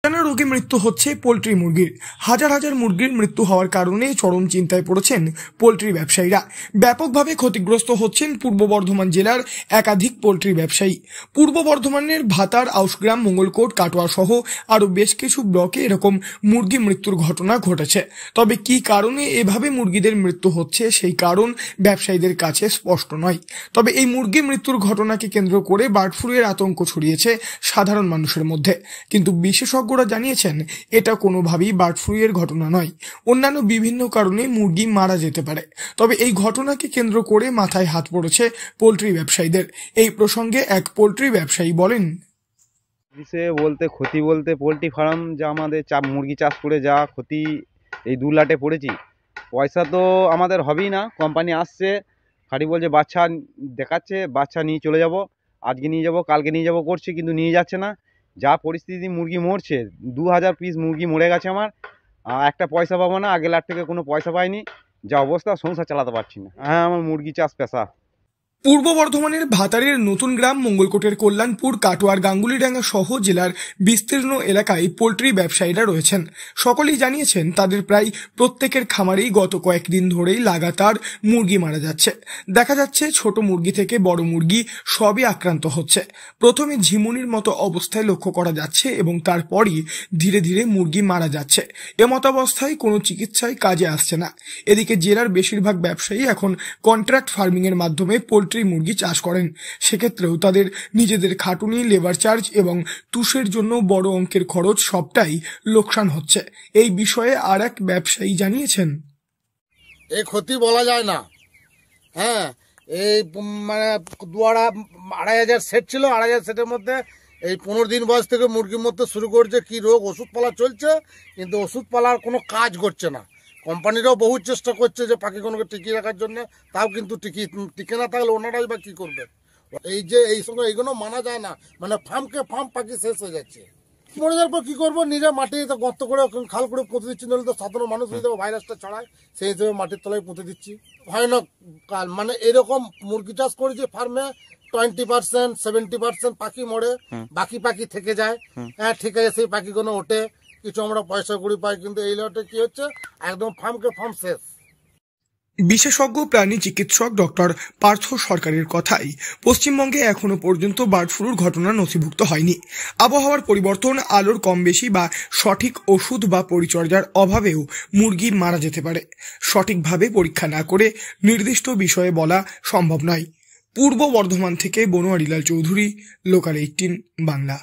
অজানা রোগে মৃত্যু হচ্ছে পোল্ট্রি মুরগির। হাজার হাজার মুরগির মৃত্যু হওয়ার কারণে চরম চিন্তায় পড়েছেন পোল্ট্রি ব্যবসায়ীরা। ব্যাপকভাবে ক্ষতিগ্রস্ত হচ্ছেন পূর্ব বর্ধমান জেলার একাধিক পোল্ট্রি ব্যবসায়ী। পূর্ব বর্ধমানের ভাতার, আউশগ্রাম, মঙ্গলকোট, কাটোয়া সহ আরও বেশ কিছু ব্লকে এরকম মুরগি মৃত্যুর ঘটনা ঘটেছে। তবে কী কারণে এভাবে মুরগিদের মৃত্যু হচ্ছে সেই কারণ ব্যবসায়ীদের কাছে স্পষ্ট নয়। তবে এই মুরগি মৃত্যুর ঘটনাকে কেন্দ্র করে বার্ড ফ্লুয়ের আতঙ্ক ছড়িয়েছে সাধারণ মানুষের মধ্যে। কিন্তু বিশেষজ্ঞরা জানিয়েছেন এটা কোনোভাবেই বার্ড ফ্লুয়ের ঘটনা নয়, অন্যান্য বিভিন্ন কারণে মুরগি মারা যেতে পারে। তবে এই ঘটনাকে কেন্দ্র করে মাথায় হাত পড়েছে পোল্ট্রি ব্যবসায়ীদের। এই প্রসঙ্গে এক পোল্ট্রি ব্যবসায়ী বলেন, ক্ষতি বলতে পোল্ট্রি ফার্ম যা আমাদের মুরগি চাষ করে যা ক্ষতি, এই দু লাটে পড়েছি। পয়সা তো আমাদের হবেই না। কোম্পানি আসছে, খালি বলছে বাচ্চা দেখাচ্ছে, বাচ্চা নিয়ে চলে যাব, আজকে নিয়ে যাব, কালকে নিয়ে যাব করছি, কিন্তু নিয়ে যাচ্ছে না। যা পরিস্থিতি, মুরগি মরছে, 2000 পিস মুরগি মরে গেছে আমার। একটা পয়সা পাবো না, আগের লাট থেকে কোনো পয়সা পাইনি। যা অবস্থা, সংসার চালাতে পারছি না। হ্যাঁ, আমার মুরগি চাষ পেশা। পূর্ব বর্ধমানের ভাতারের নতুন গ্রাম, মঙ্গলকোটের কল্যাণপুর, কাটোয়ার গাঙ্গুলিডাঙ্গা সহ জেলার বিস্তীর্ণ এলাকায় পোল্ট্রি ব্যবসায়ীরা রয়েছেন। সকলেই জানিয়েছেন তাদের প্রায় প্রত্যেকের খামারেই গত কয়েকদিন ধরেই লাগাতার মুরগি মারা যাচ্ছে। দেখা যাচ্ছে ছোট মুরগি থেকে বড় মুরগি সবই আক্রান্ত হচ্ছে। প্রথমে ঝিমুনির মতো অবস্থায় লক্ষ্য করা যাচ্ছে এবং তারপরই ধীরে ধীরে মুরগি মারা যাচ্ছে। এমতাবস্থায় কোনো চিকিৎসায় কাজে আসছে না। এদিকে জেলার বেশিরভাগ ব্যবসায়ী এখন কন্ট্রাক্ট ফার্মিংয়ের মাধ্যমে পোল্ট্রি মুরগি চাষ করেন। সেক্ষেত্রেও তাদের নিজেদের খাটুনি, লেবার চার্জ এবং তুষের জন্য বড় অঙ্কের খরচ সবটাই লোকসান হচ্ছে। এই বিষয়ে আর এক ব্যবসায়ী জানিয়েছেন, এই ক্ষতি বলা যায় না। হ্যাঁ, এই মানে 2,500 সেট ছিল, 2,500 সেটের মধ্যে এই 15 দিন বয়স থেকে মুরগির মধ্যে শুরু করছে কি রোগ, ওষুধ পালা চলছে, কিন্তু ওষুধ পালার কোনো কাজ করছে না। কোম্পানিরাও বহু চেষ্টা করছে যে পাখিগুলোকে টিকিয়ে রাখার জন্য, তাও কিন্তু টিকে না থাকলে ওনারাই বা কী করবে। এই যে এই সঙ্গে এইগুলো মানা যায় না, মানে ফার্ম পাখি শেষ হয়ে যাচ্ছে। মরে যাওয়ার পর কী করবো, নিজে মাটিতে গর্ত করে খাল করে পুঁতে দিচ্ছি, নইলে তো সাধারণ মানুষ হিসেবে ভাইরাসটা ছড়ায়, সেই হিসেবে মাটির তলায় পুঁতে দিচ্ছি। ভয়ানক কাল, মানে এরকম মুরগি চাষ করেছি ফার্মে 20%, 70% পাখি মরে, বাকি পাখি থেকে যায়। হ্যাঁ, ঠিক আছে, সেই পাখিগুলো ওঠে, কিছু আমরা পয়সা করি পাই, কিন্তু এই লটে কি হচ্ছে, একদম ফার্ম শেষ। বিশেষজ্ঞ প্রাণী চিকিৎসক ডক্টর পার্থ সরকারের কথাই, পশ্চিমবঙ্গে এখনো পর্যন্ত বার্ড ফ্লুর ঘটনা নথিভুক্ত হয়নি। আবহাওয়ার পরিবর্তন, আলোর কম বেশি বা সঠিক ওষুধ বা পরিচর্যার অভাবেও মুরগি মারা যেতে পারে। সঠিকভাবে পরীক্ষা না করে নির্দিষ্ট বিষয়ে বলা সম্ভব নয়। পূর্ব বর্ধমান থেকে বনোয়ারিলাল চৌধুরী, লোকাল 18 বাংলা।